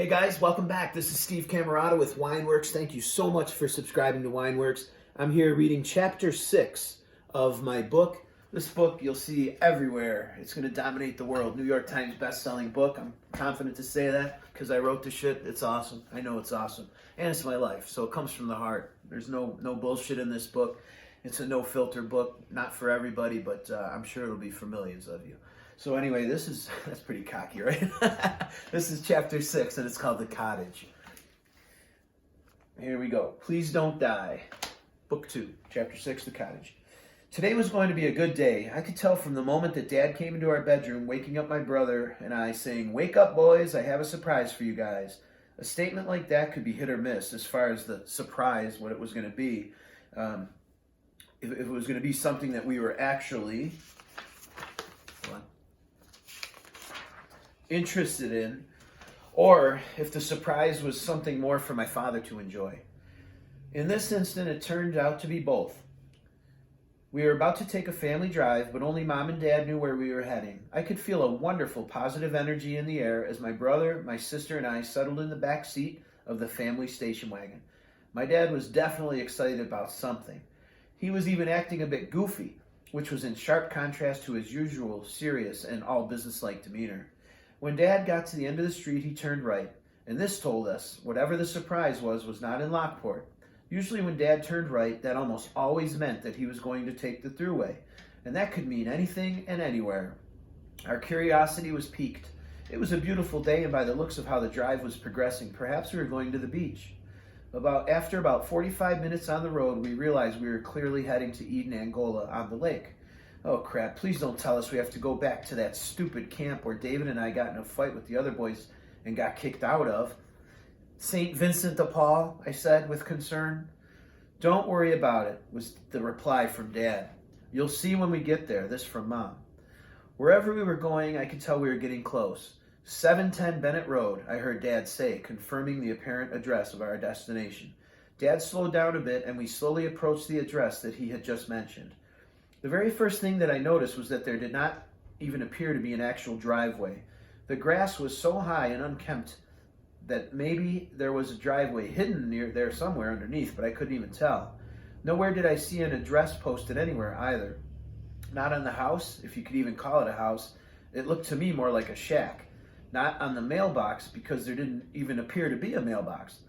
Hey guys, welcome back. This is Steve Cammarata with WINEWORKZ. Thank you so much for subscribing to WINEWORKZ. I'm here reading chapter 6 of my book. This book you'll see everywhere. It's going to dominate the world. New York Times best-selling book. I'm confident to say that because I wrote the shit. It's awesome. I know it's awesome. And it's my life, so it comes from the heart. There's no bullshit in this book. It's a no-filter book. Not for everybody, but I'm sure it'll be for millions of you. So anyway, that's pretty cocky, right? This is chapter 6, and it's called The Cottage. Here we go. Please Don't Die. Book 2, chapter 6, The Cottage. Today was going to be a good day. I could tell from the moment that Dad came into our bedroom, waking up my brother and I, saying, "Wake up, boys, I have a surprise for you guys." A statement like that could be hit or miss as far as the surprise, what it was going to be. If it was going to be something that we were actually interested in, or if the surprise was something more for my father to enjoy. In this instant, it turned out to be both. We were about to take a family drive, but only Mom and Dad knew where we were heading. I could feel a wonderful positive energy in the air as my brother, my sister, and I settled in the back seat of the family station wagon. My dad was definitely excited about something. He was even acting a bit goofy, which was in sharp contrast to his usual serious and all businesslike demeanor. When Dad got to the end of the street, he turned right, and this told us whatever the surprise was not in Lockport. Usually when Dad turned right, that almost always meant that he was going to take the thruway, and that could mean anything and anywhere. Our curiosity was piqued. It was a beautiful day, and by the looks of how the drive was progressing, perhaps we were going to the beach. After about 45 minutes on the road, we realized we were clearly heading to Eden, Angola, on the lake. Oh crap, please don't tell us we have to go back to that stupid camp where David and I got in a fight with the other boys and got kicked out of. St. Vincent de Paul, I said with concern. Don't worry about it, was the reply from Dad. You'll see when we get there, this from Mom. Wherever we were going, I could tell we were getting close. 710 Bennett Road, I heard Dad say, confirming the apparent address of our destination. Dad slowed down a bit and we slowly approached the address that he had just mentioned. The very first thing that I noticed was that there did not even appear to be an actual driveway. The grass was so high and unkempt that maybe there was a driveway hidden near there somewhere underneath, but I couldn't even tell. Nowhere did I see an address posted anywhere either. Not on the house, if you could even call it a house. It looked to me more like a shack. Not on the mailbox, because there didn't even appear to be a mailbox.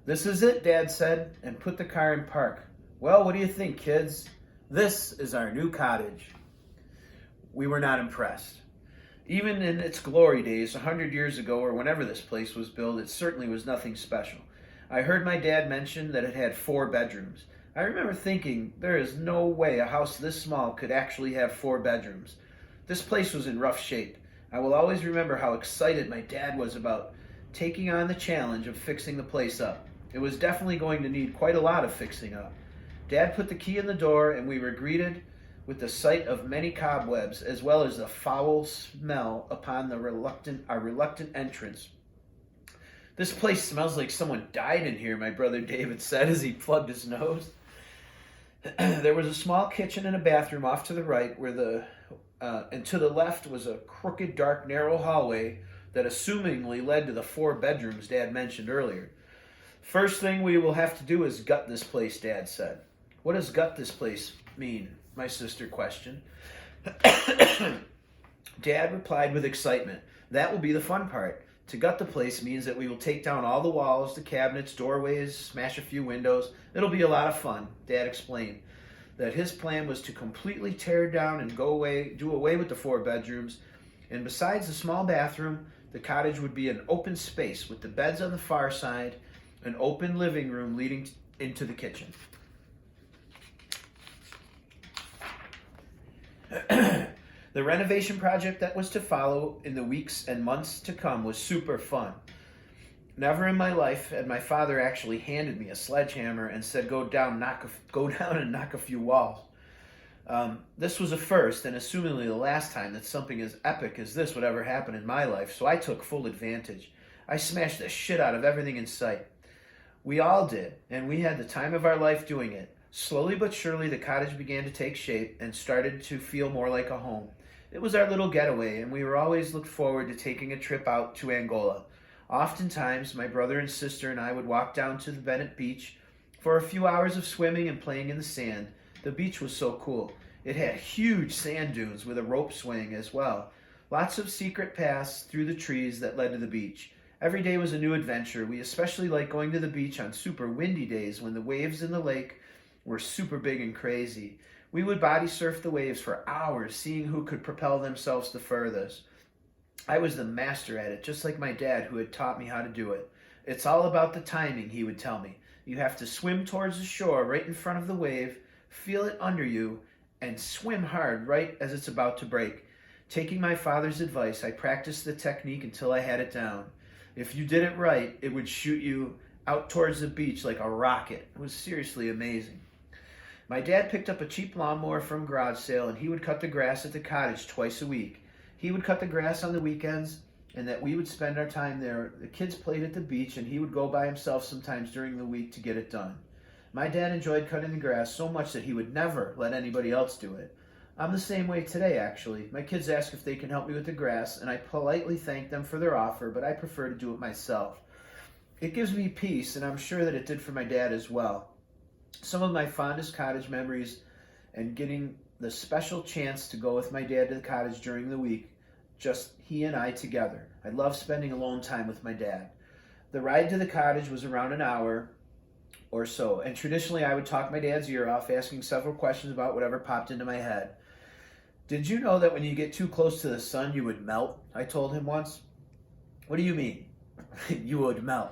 This is it, Dad said, and put the car in park. Well, what do you think, kids? This is our new cottage. We were not impressed. Even in its glory days, 100 years ago, or whenever this place was built, it certainly was nothing special. I heard my dad mention that it had 4 bedrooms. I remember thinking, there is no way a house this small could actually have 4 bedrooms. This place was in rough shape. I will always remember how excited my dad was about taking on the challenge of fixing the place up. It was definitely going to need quite a lot of fixing up. Dad put the key in the door, and we were greeted with the sight of many cobwebs, as well as the foul smell upon our reluctant entrance. This place smells like someone died in here, my brother David said as he plugged his nose. There was a small kitchen and a bathroom off to the right, and to the left was a crooked, dark, narrow hallway that assumingly led to the 4 bedrooms Dad mentioned earlier. First thing we will have to do is gut this place, Dad said. What does gut this place mean? My sister questioned. Dad replied with excitement. That will be the fun part. To gut the place means that we will take down all the walls, the cabinets, doorways, smash a few windows. It'll be a lot of fun, Dad explained. That his plan was to completely tear down and do away with the 4 bedrooms. And besides the small bathroom, the cottage would be an open space with the beds on the far side, an open living room leading into the kitchen. The renovation project that was to follow in the weeks and months to come was super fun. Never in my life had my father actually handed me a sledgehammer and said, go down and knock a few walls. This was a first, and assumingly the last time that something as epic as this would ever happen in my life, so I took full advantage. I smashed the shit out of everything in sight. We all did, and we had the time of our life doing it. Slowly but surely, the cottage began to take shape and started to feel more like a home. It was our little getaway, and we were always looked forward to taking a trip out to Angola. Oftentimes, my brother and sister and I would walk down to the Bennett Beach for a few hours of swimming and playing in the sand. The beach was so cool. It had huge sand dunes with a rope swing as well. Lots of secret paths through the trees that led to the beach. Every day was a new adventure. We especially liked going to the beach on super windy days when the waves in the lake were super big and crazy. We would body surf the waves for hours, seeing who could propel themselves the furthest. I was the master at it, just like my dad, who had taught me how to do it. It's all about the timing, he would tell me. You have to swim towards the shore right in front of the wave, feel it under you, and swim hard right as it's about to break. Taking my father's advice, I practiced the technique until I had it down. If you did it right, it would shoot you out towards the beach like a rocket. It was seriously amazing. My dad picked up a cheap lawnmower from garage sale, and he would cut the grass at the cottage twice a week. He would cut the grass on the weekends, and that we would spend our time there. The kids played at the beach, and he would go by himself sometimes during the week to get it done. My dad enjoyed cutting the grass so much that he would never let anybody else do it. I'm the same way today, actually. My kids ask if they can help me with the grass, and I politely thank them for their offer, but I prefer to do it myself. It gives me peace, and I'm sure that it did for my dad as well. Some of my fondest cottage memories and getting the special chance to go with my dad to the cottage during the week, just he and I together. I love spending alone time with my dad. The ride to the cottage was around an hour or so, and traditionally I would talk my dad's ear off, asking several questions about whatever popped into my head. Did you know that when you get too close to the sun, you would melt? I told him once. What do you mean? You would melt.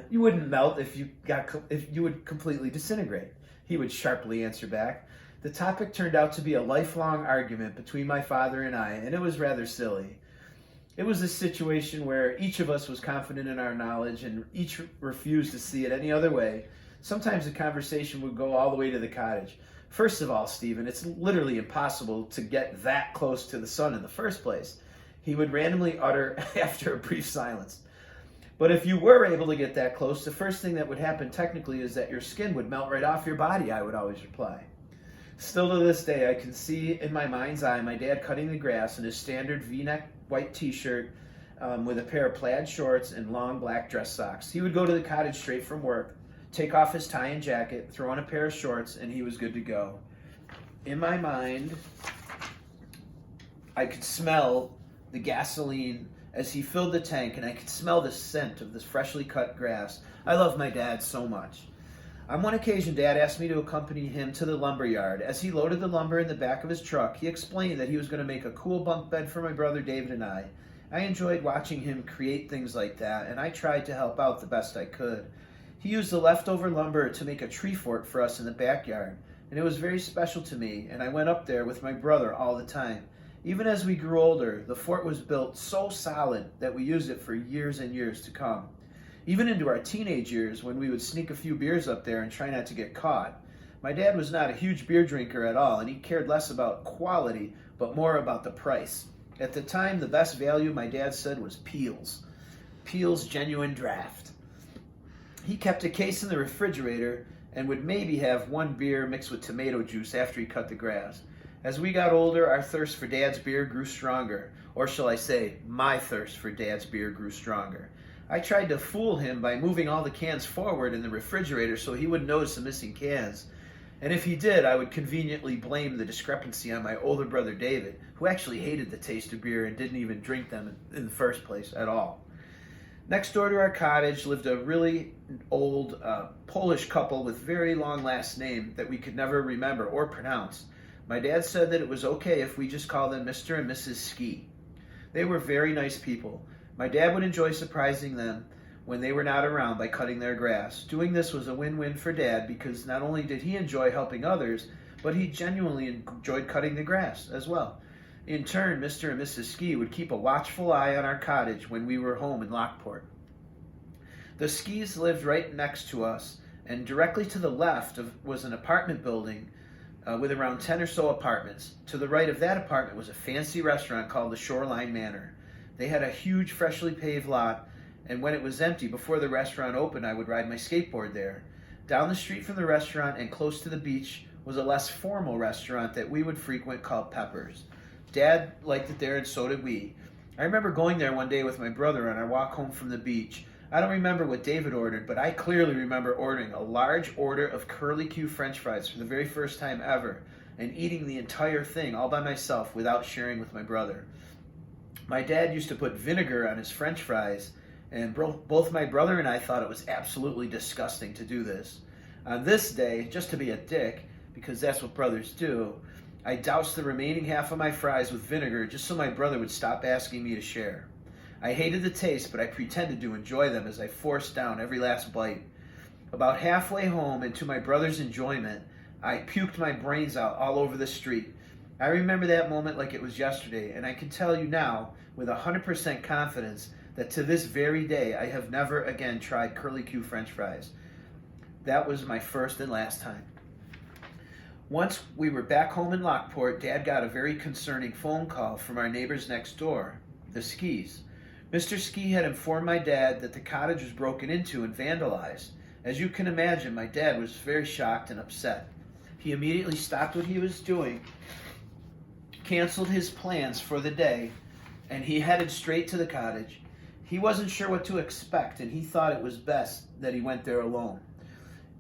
You wouldn't melt if you would completely disintegrate, he would sharply answer back. The topic turned out to be a lifelong argument between my father and I, and it was rather silly. It was a situation where each of us was confident in our knowledge and each refused to see it any other way. Sometimes the conversation would go all the way to the cottage. First of all, Stephen, it's literally impossible to get that close to the sun in the first place, he would randomly utter after a brief silence. But if you were able to get that close, the first thing that would happen technically is that your skin would melt right off your body, I would always reply. Still to this day, I can see in my mind's eye my dad cutting the grass in his standard V-neck white t-shirt with a pair of plaid shorts and long black dress socks. He would go to the cottage straight from work, take off his tie and jacket, throw on a pair of shorts, and he was good to go. In my mind, I could smell the gasoline as he filled the tank, and I could smell the scent of this freshly cut grass. I love my dad so much. On one occasion, Dad asked me to accompany him to the lumber yard. As he loaded the lumber in the back of his truck, he explained that he was going to make a cool bunk bed for my brother David and I. I enjoyed watching him create things like that, and I tried to help out the best I could. He used the leftover lumber to make a tree fort for us in the backyard, and it was very special to me, and I went up there with my brother all the time. Even as we grew older, the fort was built so solid that we used it for years and years to come. Even into our teenage years, when we would sneak a few beers up there and try not to get caught. My dad was not a huge beer drinker at all, and he cared less about quality, but more about the price. At the time, the best value, my dad said, was Peel's. Peel's Genuine Draft. He kept a case in the refrigerator and would maybe have one beer mixed with tomato juice after he cut the grass. As we got older, our thirst for Dad's beer grew stronger. Or shall I say, my thirst for Dad's beer grew stronger. I tried to fool him by moving all the cans forward in the refrigerator so he wouldn't notice the missing cans. And if he did, I would conveniently blame the discrepancy on my older brother David, who actually hated the taste of beer and didn't even drink them in the first place at all. Next door to our cottage lived a really old Polish couple with very long last name that we could never remember or pronounce. My dad said that it was okay if we just called them Mr. and Mrs. Ski. They were very nice people. My dad would enjoy surprising them when they were not around by cutting their grass. Doing this was a win-win for Dad because not only did he enjoy helping others, but he genuinely enjoyed cutting the grass as well. In turn, Mr. and Mrs. Ski would keep a watchful eye on our cottage when we were home in Lockport. The Skis lived right next to us, and directly to the left was an apartment building with around 10 or so apartments. To the right of that apartment was a fancy restaurant called the Shoreline Manor. They had a huge freshly paved lot, and when it was empty before the restaurant opened, I would ride my skateboard there. Down the street from the restaurant and close to the beach was a less formal restaurant that we would frequent called Pepper's. Dad liked it there and so did we. I remember going there one day with my brother on our walk home from the beach. I don't remember what David ordered, but I clearly remember ordering a large order of curly-Q French fries for the very first time ever and eating the entire thing all by myself without sharing with my brother. My dad used to put vinegar on his French fries, and both my brother and I thought it was absolutely disgusting to do this. On this day, just to be a dick, because that's what brothers do, I doused the remaining half of my fries with vinegar just so my brother would stop asking me to share. I hated the taste, but I pretended to enjoy them as I forced down every last bite. About halfway home, and to my brother's enjoyment, I puked my brains out all over the street. I remember that moment like it was yesterday, and I can tell you now, with 100% confidence, that to this very day, I have never again tried curly-Q French fries. That was my first and last time. Once we were back home in Lockport, Dad got a very concerning phone call from our neighbors next door, the Skis. Mr. Ski had informed my dad that the cottage was broken into and vandalized. As you can imagine, my dad was very shocked and upset. He immediately stopped what he was doing, canceled his plans for the day, and he headed straight to the cottage. He wasn't sure what to expect, and he thought it was best that he went there alone.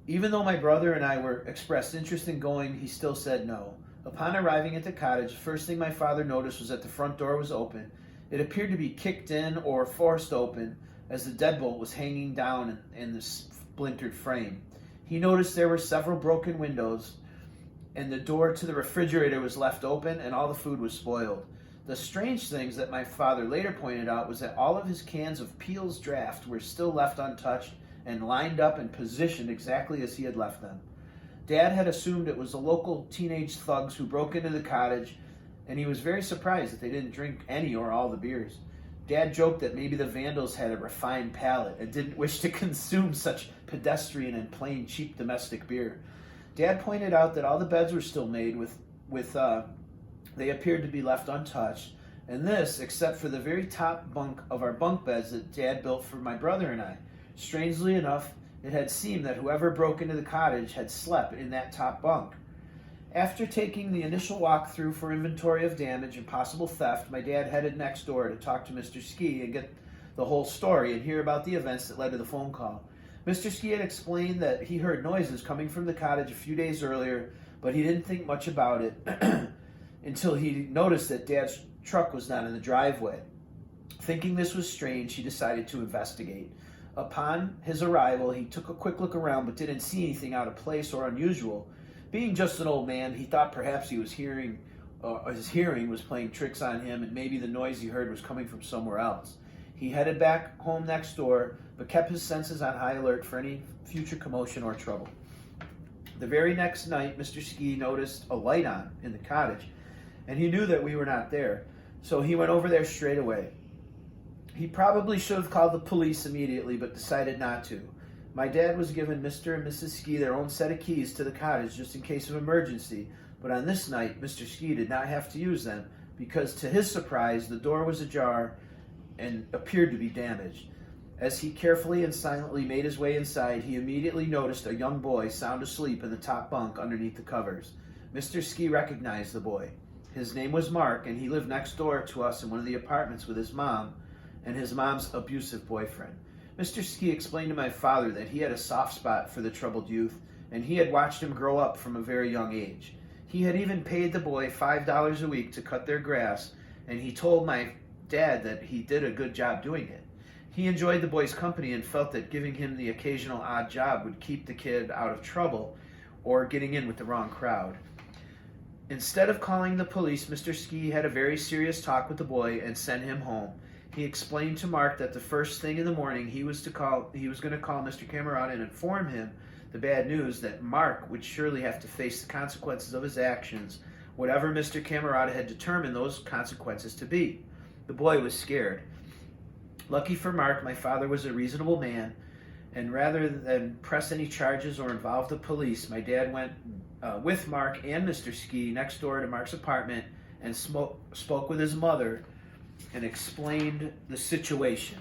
Even though my brother and I were expressed interest in going, he still said no. Upon arriving at the cottage, the first thing my father noticed was that the front door was open. It appeared to be kicked in or forced open, as the deadbolt was hanging down in the splintered frame. He noticed there were several broken windows, and the door to the refrigerator was left open, and all the food was spoiled. The strange things that my father later pointed out was that all of his cans of Peel's Draft were still left untouched and lined up and positioned exactly as he had left them. Dad had assumed it was the local teenage thugs who broke into the cottage, and he was very surprised that they didn't drink any or all the beers. Dad joked that maybe the vandals had a refined palate and didn't wish to consume such pedestrian and plain cheap domestic beer. Dad pointed out that all the beds were still made they appeared to be left untouched, and this except for the very top bunk of our bunk beds that Dad built for my brother and I. Strangely enough, it had seemed that whoever broke into the cottage had slept in that top bunk. After taking the initial walkthrough for inventory of damage and possible theft, my dad headed next door to talk to Mr. Ski and get the whole story and hear about the events that led to the phone call. Mr. Ski had explained that he heard noises coming from the cottage a few days earlier, but he didn't think much about it until he noticed that Dad's truck was not in the driveway. Thinking this was strange, he decided to investigate. Upon his arrival, he took a quick look around but didn't see anything out of place or unusual. Being just an old man, he thought perhaps his hearing was playing tricks on him, and maybe the noise he heard was coming from somewhere else. He headed back home next door, but kept his senses on high alert for any future commotion or trouble. The very next night, Mr. Ski noticed a light on in the cottage, and he knew that we were not there, so he went over there straight away. He probably should have called the police immediately, but decided not to. My dad was given Mr. and Mrs. Ski their own set of keys to the cottage just in case of emergency, but on this night, Mr. Ski did not have to use them because, to his surprise, the door was ajar and appeared to be damaged. As he carefully and silently made his way inside, he immediately noticed a young boy sound asleep in the top bunk underneath the covers. Mr. Ski recognized the boy. His name was Mark, and he lived next door to us in one of the apartments with his mom and his mom's abusive boyfriend. Mr. Ski explained to my father that he had a soft spot for the troubled youth, and he had watched him grow up from a very young age. He had even paid the boy $5 a week to cut their grass, and he told my dad that he did a good job doing it. He enjoyed the boy's company and felt that giving him the occasional odd job would keep the kid out of trouble or getting in with the wrong crowd. Instead of calling the police, Mr. Ski had a very serious talk with the boy and sent him home. He explained to Mark that the first thing in the morning he was going to call Mr. Cammarata and inform him the bad news that Mark would surely have to face the consequences of his actions, whatever Mr. Cammarata had determined those consequences to be. The boy was scared. Lucky for Mark, my father was a reasonable man, and rather than press any charges or involve the police, my dad went with Mark and Mr. Ski next door to Mark's apartment and spoke with his mother and explained the situation.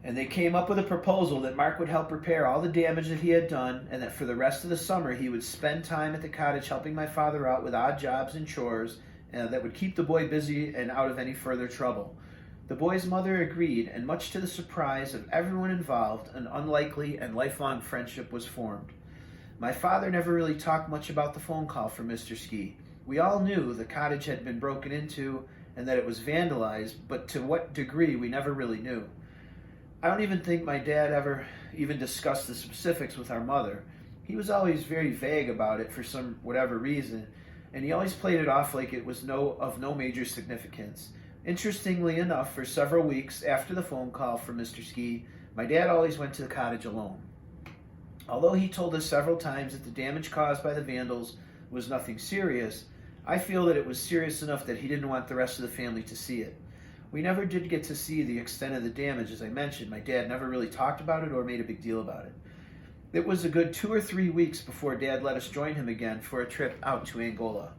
And they came up with a proposal that Mark would help repair all the damage that he had done, and that for the rest of the summer he would spend time at the cottage helping my father out with odd jobs and chores, that would keep the boy busy and out of any further trouble. The boy's mother agreed, and much to the surprise of everyone involved, an unlikely and lifelong friendship was formed. My father never really talked much about the phone call from Mr. Ski. We all knew the cottage had been broken into and that it was vandalized, but to what degree we never really knew. I don't even think my dad ever even discussed the specifics with our mother. He was always very vague about it for some whatever reason, and he always played it off like it was of no major significance. Interestingly enough, for several weeks after the phone call from Mr. Ski, my dad always went to the cottage alone. Although he told us several times that the damage caused by the vandals was nothing serious, I feel that it was serious enough that he didn't want the rest of the family to see it. We never did get to see the extent of the damage, as I mentioned. My dad never really talked about it or made a big deal about it. It was a good 2 or 3 weeks before Dad let us join him again for a trip out to Angola.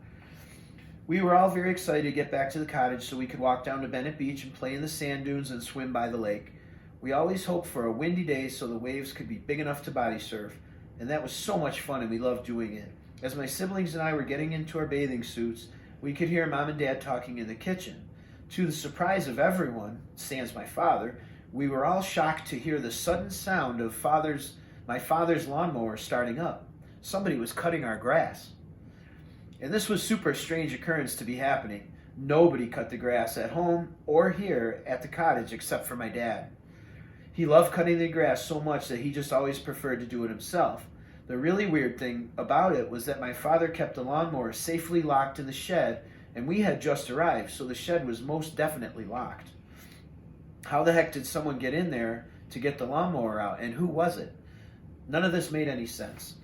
We were all very excited to get back to the cottage so we could walk down to Bennett Beach and play in the sand dunes and swim by the lake. We always hoped for a windy day so the waves could be big enough to body surf, and that was so much fun and we loved doing it. As my siblings and I were getting into our bathing suits, we could hear Mom and Dad talking in the kitchen. To the surprise of everyone, sans my father, we were all shocked to hear the sudden sound of my father's lawnmower starting up. Somebody was cutting our grass. And this was super strange occurrence to be happening. Nobody cut the grass at home or here at the cottage except for my dad. He loved cutting the grass so much that he just always preferred to do it himself. The really weird thing about it was that my father kept the lawnmower safely locked in the shed, and we had just arrived, so the shed was most definitely locked. How the heck did someone get in there to get the lawnmower out, and who was it? None of this made any sense.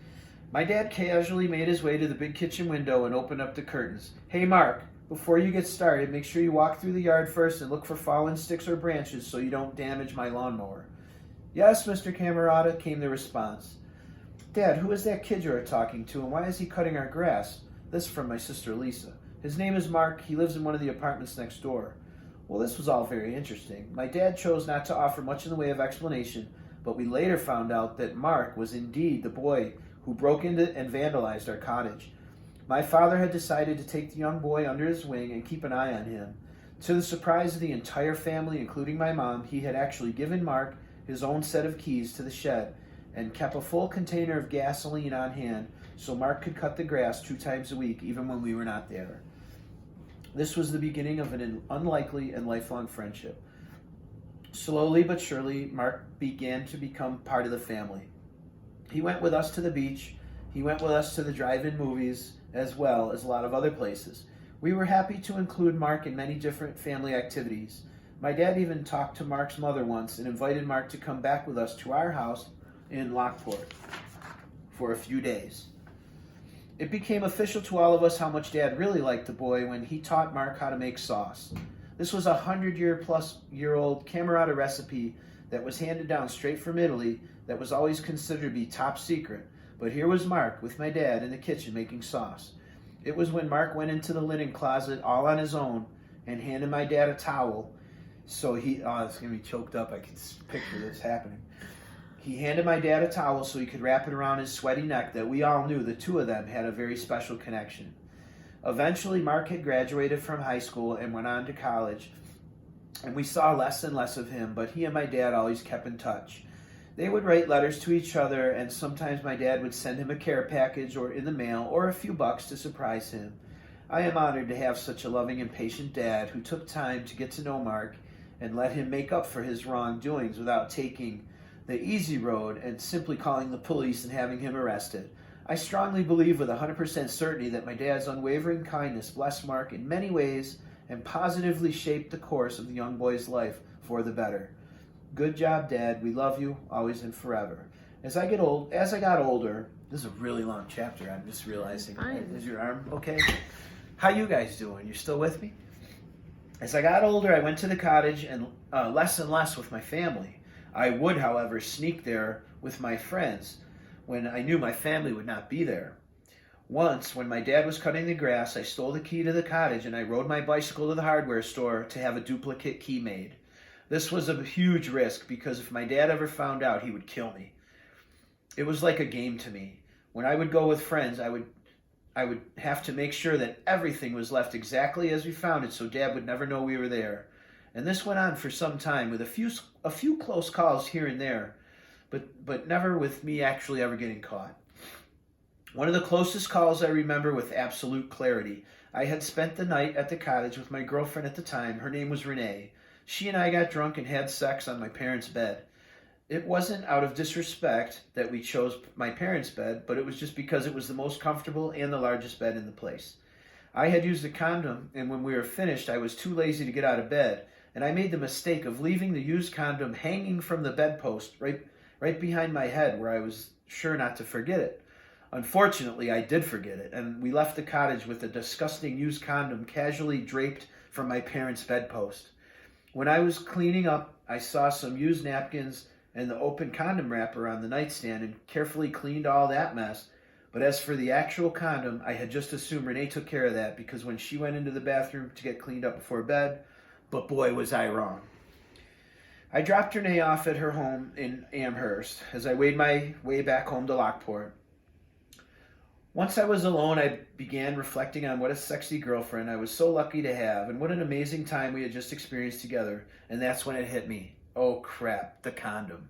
My dad casually made his way to the big kitchen window and opened up the curtains. "Hey Mark, before you get started, make sure you walk through the yard first and look for fallen sticks or branches so you don't damage my lawnmower." "Yes, Mr. Cammarata," came the response. "Dad, who is that kid you're talking to, and why is he cutting our grass?" This from my sister Lisa. "His name is Mark. He lives in one of the apartments next door." Well, this was all very interesting. My dad chose not to offer much in the way of explanation, but we later found out that Mark was indeed the boy who broke into and vandalized our cottage. My father had decided to take the young boy under his wing and keep an eye on him. To the surprise of the entire family, including my mom, he had actually given Mark his own set of keys to the shed and kept a full container of gasoline on hand so Mark could cut the grass 2 times a week, even when we were not there. This was the beginning of an unlikely and lifelong friendship. Slowly but surely, Mark began to become part of the family. He went with us to the beach. He went with us to the drive-in movies, as well as a lot of other places. We were happy to include Mark in many different family activities. My dad even talked to Mark's mother once and invited Mark to come back with us to our house in Lockport for a few days. It became official to all of us how much Dad really liked the boy when he taught Mark how to make sauce. This was a 100-year-plus-year-old Cammarata recipe that was handed down straight from Italy that was always considered to be top secret. But here was Mark with my dad in the kitchen making sauce. It was when Mark went into the linen closet all on his own and handed my dad a towel. It's going to be choked up. I can picture this happening. He handed my dad a towel so he could wrap it around his sweaty neck that we all knew the two of them had a very special connection. Eventually, Mark had graduated from high school and went on to college, and we saw less and less of him, but he and my dad always kept in touch. They would write letters to each other, and sometimes my dad would send him a care package or in the mail or a few bucks to surprise him. I am honored to have such a loving and patient dad who took time to get to know Mark and let him make up for his wrongdoings without taking the easy road and simply calling the police and having him arrested. I strongly believe with 100% certainty that my dad's unwavering kindness blessed Mark in many ways and positively shaped the course of the young boy's life for the better. Good job, Dad. We love you always and forever. As I got older, this is a really long chapter, I'm just realizing. Is your arm okay? How you guys doing? You still with me? As I got older, I went to the cottage and less with my family. I would, however, sneak there with my friends when I knew my family would not be there. Once, when my dad was cutting the grass, I stole the key to the cottage and I rode my bicycle to the hardware store to have a duplicate key made. This was a huge risk because if my dad ever found out, he would kill me. It was like a game to me. When I would go with friends, I would I would have to make sure that everything was left exactly as we found it so Dad would never know we were there. And this went on for some time with a few close calls here and there, but never with me actually ever getting caught. One of the closest calls I remember with absolute clarity. I had spent the night at the cottage with my girlfriend at the time. Her name was Renee. She and I got drunk and had sex on my parents' bed. It wasn't out of disrespect that we chose my parents' bed, but it was just because it was the most comfortable and the largest bed in the place. I had used a condom, and when we were finished, I was too lazy to get out of bed, and I made the mistake of leaving the used condom hanging from the bedpost right behind my head where I was sure not to forget it. Unfortunately, I did forget it, and we left the cottage with a disgusting used condom casually draped from my parents' bedpost. When I was cleaning up, I saw some used napkins and the open condom wrapper on the nightstand and carefully cleaned all that mess. But as for the actual condom, I had just assumed Renee took care of that because when she went into the bathroom to get cleaned up before bed, but boy was I wrong. I dropped Renee off at her home in Amherst as I made my way back home to Lockport. Once I was alone, I began reflecting on what a sexy girlfriend I was so lucky to have and what an amazing time we had just experienced together, and that's when it hit me. Oh crap, the condom.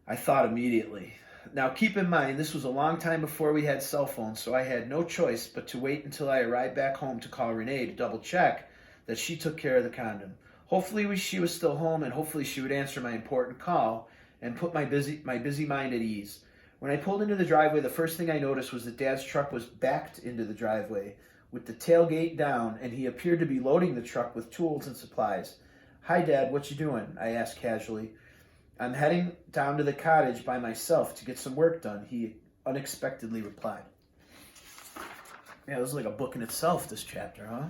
I thought immediately. Now keep in mind, this was a long time before we had cell phones, so I had no choice but to wait until I arrived back home to call Renee to double check that she took care of the condom. Hopefully she was still home, and hopefully she would answer my important call and put my busy mind at ease. When I pulled into the driveway, the first thing I noticed was that Dad's truck was backed into the driveway with the tailgate down, and he appeared to be loading the truck with tools and supplies. "Hi, Dad, what you doing?" I asked casually. "I'm heading down to the cottage by myself to get some work done," he unexpectedly replied. Yeah, this is like a book in itself, this chapter, huh?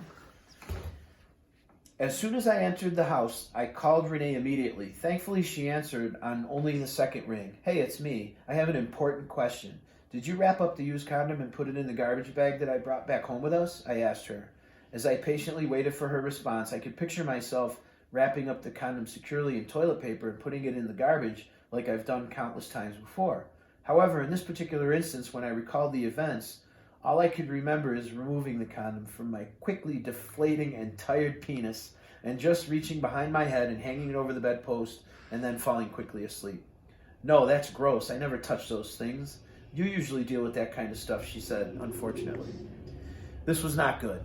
As soon as I entered the house, I called Renee immediately. Thankfully, she answered on only the second ring. "Hey, it's me. I have an important question. Did you wrap up the used condom and put it in the garbage bag that I brought back home with us?" I asked her. As I patiently waited for her response, I could picture myself wrapping up the condom securely in toilet paper and putting it in the garbage like I've done countless times before. However, in this particular instance, when I recalled the events, all I could remember is removing the condom from my quickly deflating and tired penis and just reaching behind my head and hanging it over the bedpost and then falling quickly asleep. "No, that's gross. I never touch those things. You usually deal with that kind of stuff," she said, unfortunately. This was not good.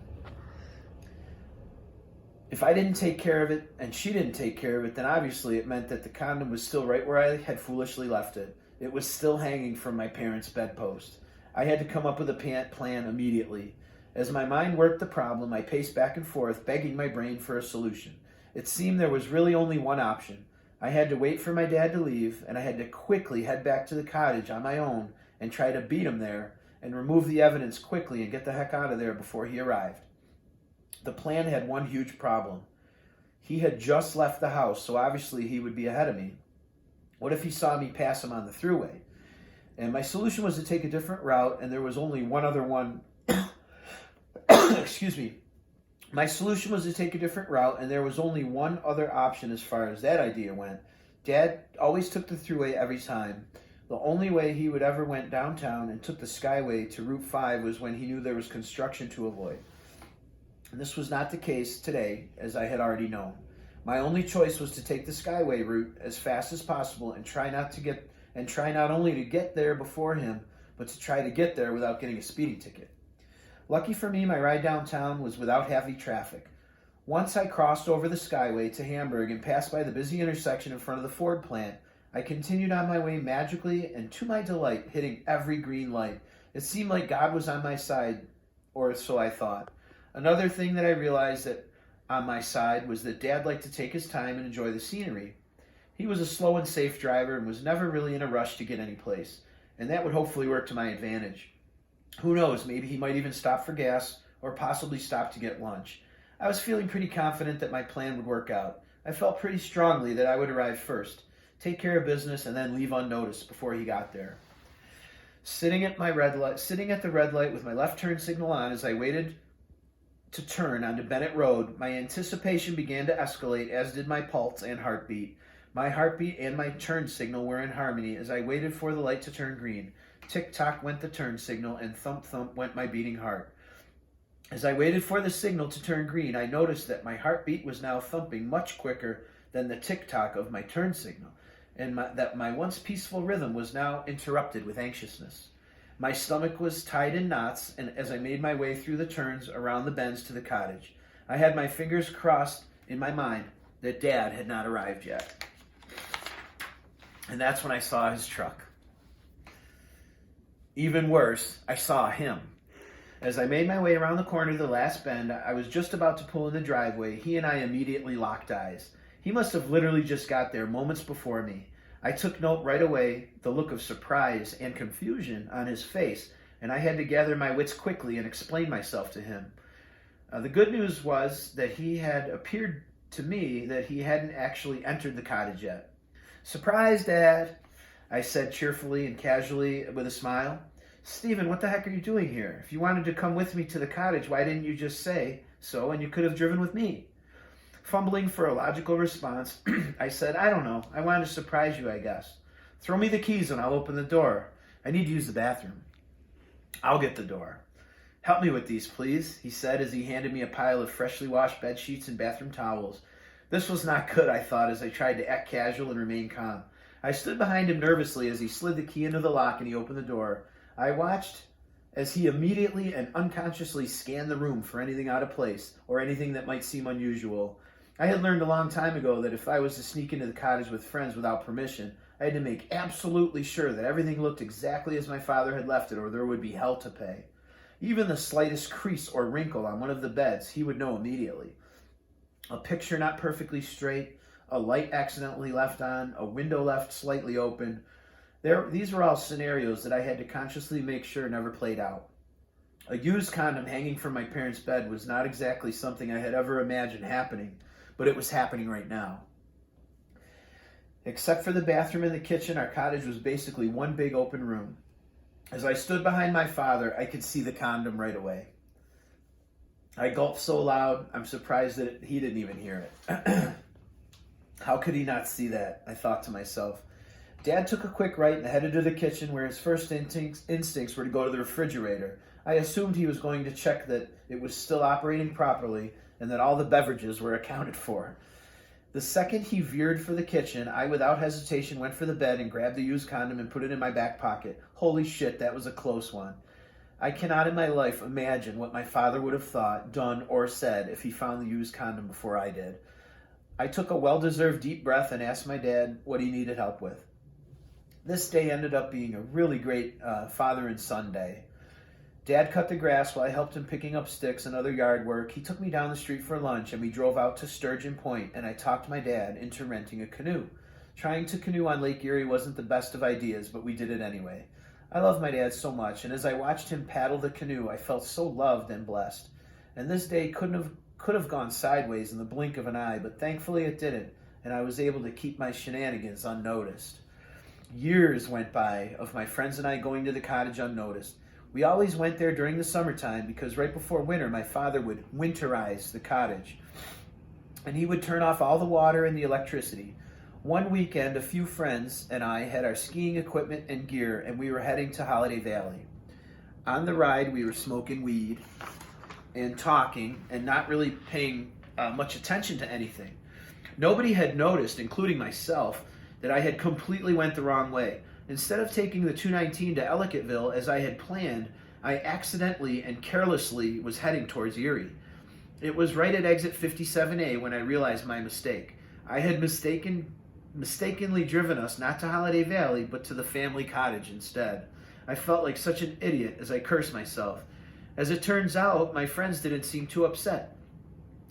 If I didn't take care of it and she didn't take care of it, then obviously it meant that the condom was still right where I had foolishly left it. It was still hanging from my parents' bedpost. I had to come up with a plan immediately. As my mind worked the problem, I paced back and forth, begging my brain for a solution. It seemed there was really only one option. I had to wait for my dad to leave, and I had to quickly head back to the cottage on my own and try to beat him there and remove the evidence quickly and get the heck out of there before he arrived. The plan had one huge problem. He had just left the house, so obviously he would be ahead of me. What if he saw me pass him on the thruway? And my solution was to take a different route, and there was only one other one. Excuse me. My solution was to take a different route, and there was only one other option as far as that idea went. Dad always took the thruway every time. The only way he would ever went downtown and took the Skyway to Route 5 was when he knew there was construction to avoid. And this was not the case today, as I had already known. My only choice was to take the Skyway route as fast as possible and try not only to get there before him, but to try to get there without getting a speeding ticket. Lucky for me, my ride downtown was without heavy traffic. Once I crossed over the Skyway to Hamburg and passed by the busy intersection in front of the Ford plant, I continued on my way magically and to my delight, hitting every green light. It seemed like God was on my side, or so I thought. Another thing that I realized that on my side was that Dad liked to take his time and enjoy the scenery. He was a slow and safe driver and was never really in a rush to get any place, and that would hopefully work to my advantage. Who knows, maybe he might even stop for gas or possibly stop to get lunch. I was feeling pretty confident that my plan would work out. I felt pretty strongly that I would arrive first, take care of business, and then leave unnoticed before he got there. Sitting at the red light with my left turn signal on as I waited to turn onto Bennett Road, my anticipation began to escalate, as did my pulse and heartbeat. My heartbeat and my turn signal were in harmony as I waited for the light to turn green. Tick-tock went the turn signal, and thump-thump went my beating heart. As I waited for the signal to turn green, I noticed that my heartbeat was now thumping much quicker than the tick-tock of my turn signal, and that my once peaceful rhythm was now interrupted with anxiousness. My stomach was tied in knots, and as I made my way through the turns around the bends to the cottage, I had my fingers crossed in my mind that Dad had not arrived yet. And that's when I saw his truck. Even worse, I saw him. As I made my way around the corner to the last bend, I was just about to pull in the driveway. He and I immediately locked eyes. He must have literally just got there moments before me. I took note right away, the look of surprise and confusion on his face, and I had to gather my wits quickly and explain myself to him. The good news was that he had appeared to me that he hadn't actually entered the cottage yet. "Surprise, Dad," I said cheerfully and casually with a smile. "Stephen, what the heck are you doing here? If you wanted to come with me to the cottage, why didn't you just say so and you could have driven with me?" Fumbling for a logical response, I said, "I don't know. I wanted to surprise you, I guess. Throw me the keys and I'll open the door. I need to use the bathroom." "I'll get the door." "Help me with these, please," he said as he handed me a pile of freshly washed bed sheets and bathroom towels. This was not good, I thought, as I tried to act casual and remain calm. I stood behind him nervously as he slid the key into the lock and he opened the door. I watched as he immediately and unconsciously scanned the room for anything out of place or anything that might seem unusual. I had learned a long time ago that if I was to sneak into the cottage with friends without permission, I had to make absolutely sure that everything looked exactly as my father had left it, or there would be hell to pay. Even the slightest crease or wrinkle on one of the beds, he would know immediately. A picture not perfectly straight, a light accidentally left on, a window left slightly open. These were all scenarios that I had to consciously make sure never played out. A used condom hanging from my parents' bed was not exactly something I had ever imagined happening, but it was happening right now. Except for the bathroom and the kitchen, our cottage was basically one big open room. As I stood behind my father, I could see the condom right away. I gulped so loud, I'm surprised that he didn't even hear it. How could he not see that? I thought to myself. Dad took a quick right and headed to the kitchen, where his first instincts were to go to the refrigerator. I assumed he was going to check that it was still operating properly and that all the beverages were accounted for. The second he veered for the kitchen, I without hesitation went for the bed and grabbed the used condom and put it in my back pocket. Holy shit, that was a close one. I cannot in my life imagine what my father would have thought, done, or said if he found the used condom before I did. I took a well-deserved deep breath and asked my dad what he needed help with. This day ended up being a really great father and son day. Dad cut the grass while I helped him picking up sticks and other yard work. He took me down the street for lunch and we drove out to Sturgeon Point, and I talked my dad into renting a canoe. Trying to canoe on Lake Erie wasn't the best of ideas, but we did it anyway. I love my dad so much, and as I watched him paddle the canoe, I felt so loved and blessed. And this day could have gone sideways in the blink of an eye, but thankfully it didn't, and I was able to keep my shenanigans unnoticed. Years went by of my friends and I going to the cottage unnoticed. We always went there during the summertime because right before winter, my father would winterize the cottage, and he would turn off all the water and the electricity. One weekend, a few friends and I had our skiing equipment and gear, and we were heading to Holiday Valley. On the ride, we were smoking weed and talking and not really paying much attention to anything. Nobody had noticed, including myself, that I had completely went the wrong way. Instead of taking the 219 to Ellicottville as I had planned, I accidentally and carelessly was heading towards Erie. It was right at exit 57A when I realized my mistake. I had mistakenly driven us not to Holiday Valley, but to the family cottage instead. I felt like such an idiot as I cursed myself. As it turns out, my friends didn't seem too upset.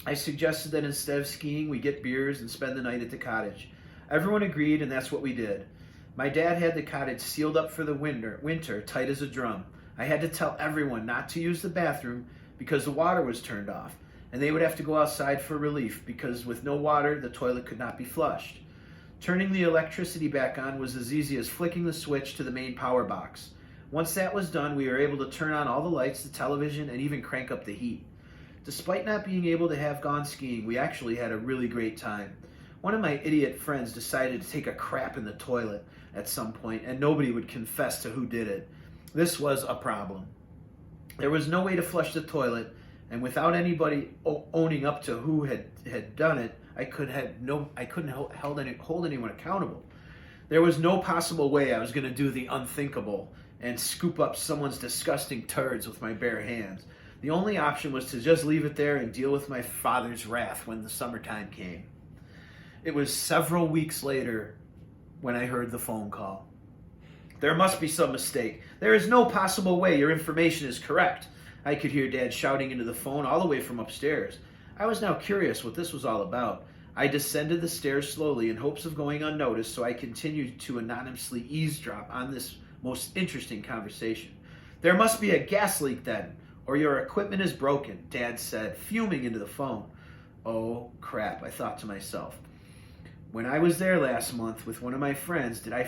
I suggested that instead of skiing, we get beers and spend the night at the cottage. Everyone agreed, and that's what we did. My dad had the cottage sealed up for the winter, tight as a drum. I had to tell everyone not to use the bathroom because the water was turned off, and they would have to go outside for relief because with no water, the toilet could not be flushed. Turning the electricity back on was as easy as flicking the switch to the main power box. Once that was done, we were able to turn on all the lights, the television, and even crank up the heat. Despite not being able to have gone skiing, we actually had a really great time. One of my idiot friends decided to take a crap in the toilet at some point, and nobody would confess to who did it. This was a problem. There was no way to flush the toilet, and without anybody owning up to who had done it, I couldn't hold anyone accountable. There was no possible way I was going to do the unthinkable and scoop up someone's disgusting turds with my bare hands. The only option was to just leave it there and deal with my father's wrath when the summertime came. It was several weeks later when I heard the phone call. There must be some mistake. There is no possible way your information is correct. I could hear Dad shouting into the phone all the way from upstairs. I was now curious what this was all about. I descended the stairs slowly in hopes of going unnoticed, so I continued to anonymously eavesdrop on this most interesting conversation. There must be a gas leak then, or your equipment is broken, Dad said, fuming into the phone. Oh, crap, I thought to myself. When I was there last month with one of my friends, did I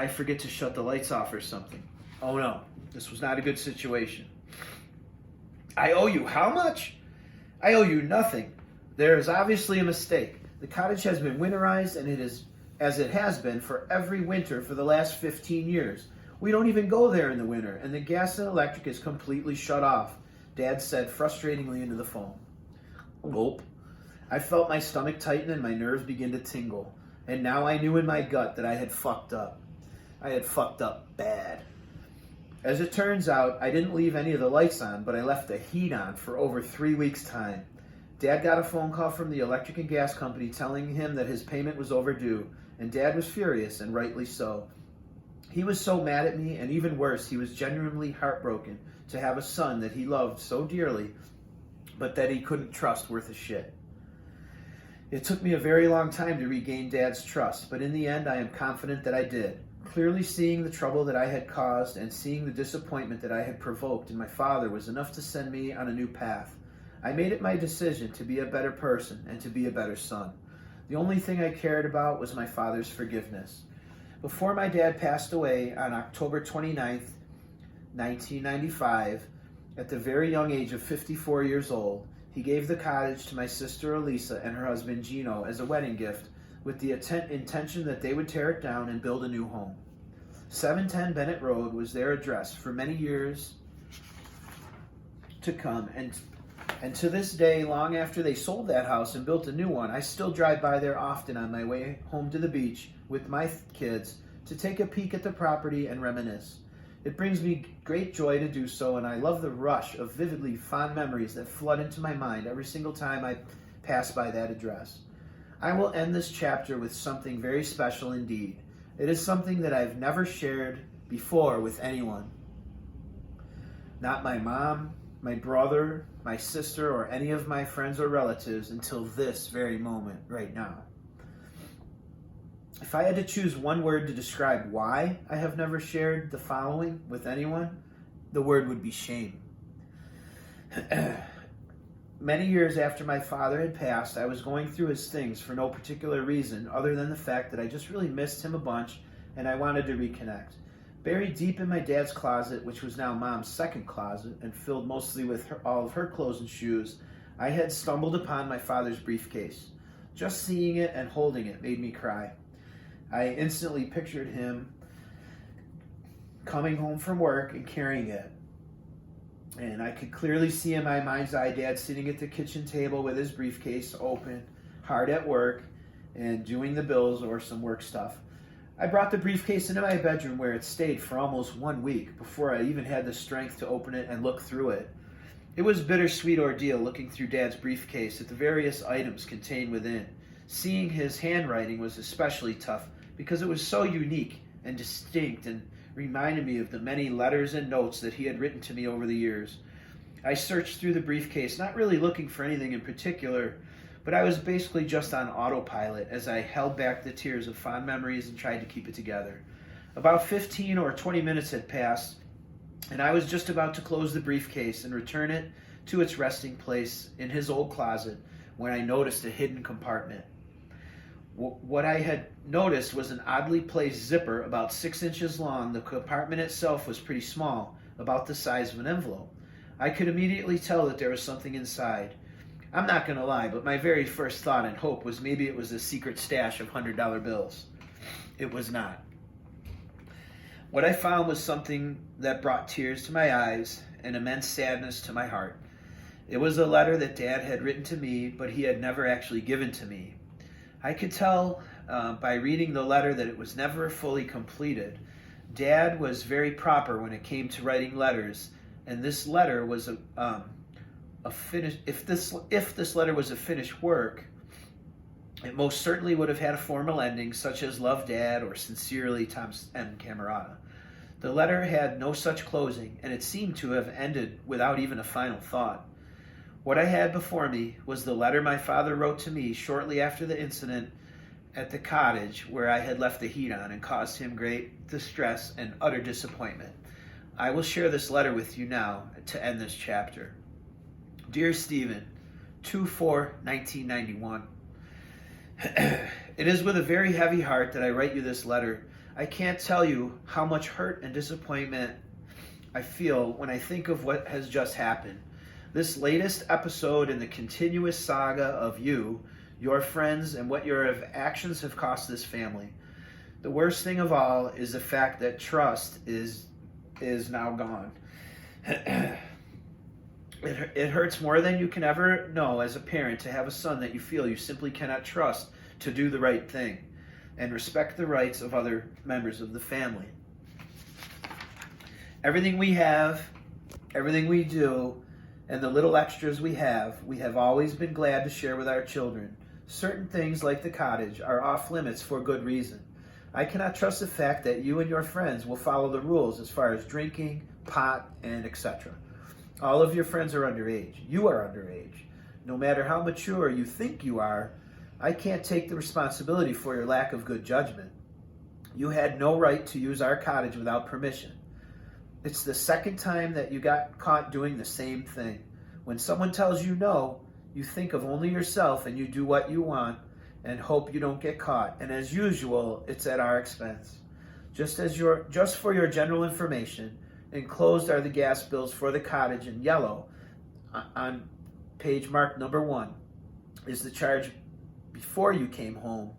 forget to shut the lights off or something? Oh no, this was not a good situation. I owe you how much? I owe you nothing. There is obviously a mistake. The cottage has been winterized, and it is as it has been for every winter for the last 15 years. We don't even go there in the winter, and the gas and electric is completely shut off, Dad said frustratingly into the phone. Gulp. I felt my stomach tighten and my nerves begin to tingle, and now I knew in my gut that I had fucked up. I had fucked up bad. As it turns out, I didn't leave any of the lights on, but I left the heat on for over 3 weeks' time. Dad got a phone call from the electric and gas company telling him that his payment was overdue, and Dad was furious, and rightly so. He was so mad at me, and even worse, he was genuinely heartbroken to have a son that he loved so dearly, but that he couldn't trust worth a shit. It took me a very long time to regain Dad's trust, but in the end I am confident that I did. Clearly seeing the trouble that I had caused and seeing the disappointment that I had provoked in my father was enough to send me on a new path. I made it my decision to be a better person and to be a better son. The only thing I cared about was my father's forgiveness. Before my dad passed away on October 29th, 1995, at the very young age of 54 years old, he gave the cottage to my sister Elisa and her husband Gino as a wedding gift with the intention that they would tear it down and build a new home. 710 Bennett Road was their address for many years to come, and to this day, long after they sold that house and built a new one, I still drive by there often on my way home to the beach with my kids to take a peek at the property and reminisce. It brings me great joy to do so, and I love the rush of vividly fond memories that flood into my mind every single time I pass by that address. I will end this chapter with something very special indeed. It is something that I've never shared before with anyone. Not my mom, my brother, my sister, or any of my friends or relatives until this very moment right now. If I had to choose one word to describe why I have never shared the following with anyone, the word would be shame. Many years after my father had passed, I was going through his things for no particular reason other than the fact that I just really missed him a bunch and I wanted to reconnect. Buried deep in my dad's closet, which was now Mom's second closet and filled mostly with all of her clothes and shoes, I had stumbled upon my father's briefcase. Just seeing it and holding it made me cry. I instantly pictured him coming home from work and carrying it. And I could clearly see in my mind's eye Dad sitting at the kitchen table with his briefcase open, hard at work, and doing the bills or some work stuff. I brought the briefcase into my bedroom where it stayed for almost 1 week before I even had the strength to open it and look through it. It was a bittersweet ordeal looking through Dad's briefcase at the various items contained within. Seeing his handwriting was especially tough because it was so unique and distinct and reminded me of the many letters and notes that he had written to me over the years. I searched through the briefcase, not really looking for anything in particular, but I was basically just on autopilot as I held back the tears of fond memories and tried to keep it together. About 15 or 20 minutes had passed, and I was just about to close the briefcase and return it to its resting place in his old closet when I noticed a hidden compartment. What I had noticed was an oddly placed zipper about 6 inches long. The compartment itself was pretty small, about the size of an envelope. I could immediately tell that there was something inside. I'm not going to lie, but my very first thought and hope was maybe it was a secret stash of $100 bills. It was not. What I found was something that brought tears to my eyes and immense sadness to my heart. It was a letter that Dad had written to me, but he had never actually given to me. I could tell by reading the letter that it was never fully completed. Dad was very proper when it came to writing letters, and this letter was a finish. If this letter was a finished work, it most certainly would have had a formal ending, such as "Love, Dad" or "Sincerely, Tom M. Cammarata." The letter had no such closing, and it seemed to have ended without even a final thought. What I had before me was the letter my father wrote to me shortly after the incident at the cottage where I had left the heat on and caused him great distress and utter disappointment. I will share this letter with you now to end this chapter. Dear Stephen, 2/4/1991. It is with a very heavy heart that I write you this letter. I can't tell you how much hurt and disappointment I feel when I think of what has just happened. This latest episode in the continuous saga of you, your friends, and what your actions have cost this family. The worst thing of all is the fact that trust is now gone. It hurts more than you can ever know as a parent to have a son that you feel you simply cannot trust to do the right thing and respect the rights of other members of the family. Everything we have, everything we do, and the little extras we have always been glad to share with our children. Certain things like the cottage are off limits for good reason. I cannot trust the fact that you and your friends will follow the rules as far as drinking, pot, and etc. All of your friends are underage. You are underage. No matter how mature you think you are, I can't take the responsibility for your lack of good judgment. You had no right to use our cottage without permission. It's the second time that you got caught doing the same thing. When someone tells you no, you think of only yourself and you do what you want and hope you don't get caught. And as usual, it's at our expense. Just for your general information, enclosed are the gas bills for the cottage in yellow. On page marked number 1 is the charge before you came home.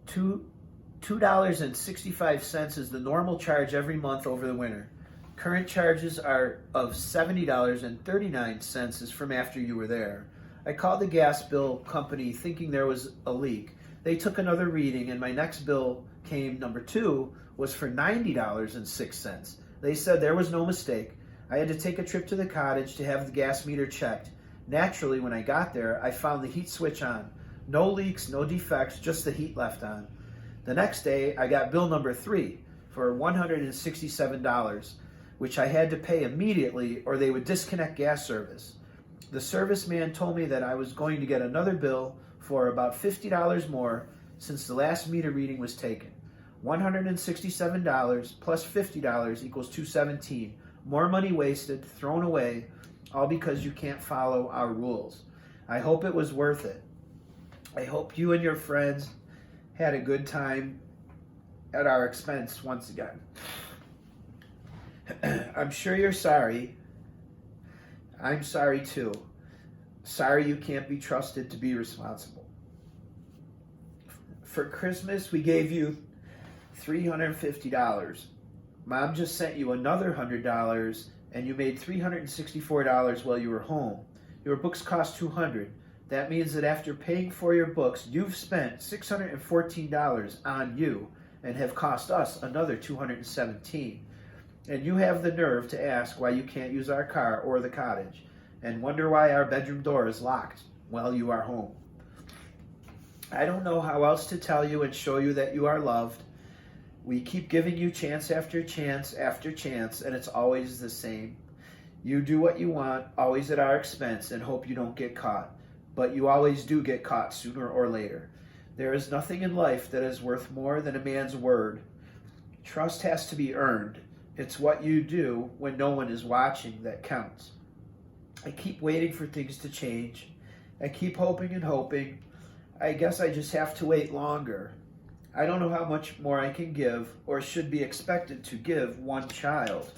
$2.65 is the normal charge every month over the winter. Current charges are of $70.39 is from after you were there. I called the gas bill company thinking there was a leak. They took another reading and my next bill came, number 2, was for $90.06. They said there was no mistake. I had to take a trip to the cottage to have the gas meter checked. Naturally, when I got there, I found the heat switch on. No leaks, no defects, just the heat left on. The next day, I got bill number 3 for $167, which I had to pay immediately or they would disconnect gas service. The serviceman told me that I was going to get another bill for about $50 more since the last meter reading was taken. $167 plus $50 equals $217. More money wasted, thrown away, all because you can't follow our rules. I hope it was worth it. I hope you and your friends had a good time at our expense once again. I'm sure you're sorry. I'm sorry too. Sorry you can't be trusted to be responsible. For Christmas, we gave you $350. Mom just sent you another $100 and you made $364 while you were home. Your books cost $200. That means that after paying for your books, you've spent $614 on you and have cost us another $217. And you have the nerve to ask why you can't use our car or the cottage and wonder why our bedroom door is locked while you are home. I don't know how else to tell you and show you that you are loved. We keep giving you chance after chance after chance, and it's always the same. You do what you want, always at our expense, and hope you don't get caught. But you always do get caught sooner or later. There is nothing in life that is worth more than a man's word. Trust has to be earned. It's what you do when no one is watching that counts. I keep waiting for things to change. I keep hoping and hoping. I guess I just have to wait longer. I don't know how much more I can give or should be expected to give one child.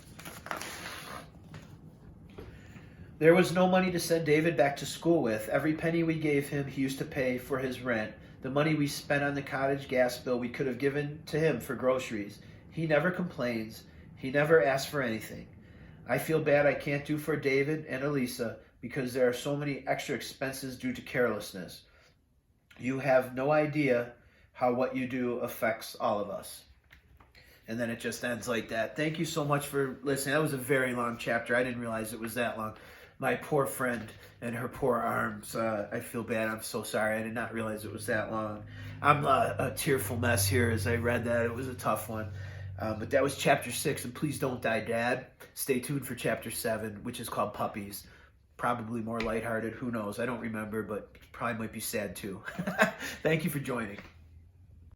There was no money to send David back to school with. Every penny we gave him, he used to pay for his rent. The money we spent on the cottage gas bill, we could have given to him for groceries. He never complains. He never asks for anything. I feel bad I can't do for David and Elisa because there are so many extra expenses due to carelessness. You have no idea how what you do affects all of us. And then it just ends like that. Thank you so much for listening. That was a very long chapter. I didn't realize it was that long. My poor friend and her poor arms. I feel bad. I'm so sorry. I did not realize it was that long. I'm a tearful mess here as I read that. It was a tough one. But that was chapter 6. And please don't die, Dad. Stay tuned for chapter 7, which is called Puppies. Probably more lighthearted. Who knows? I don't remember, but probably might be sad too. Thank you for joining.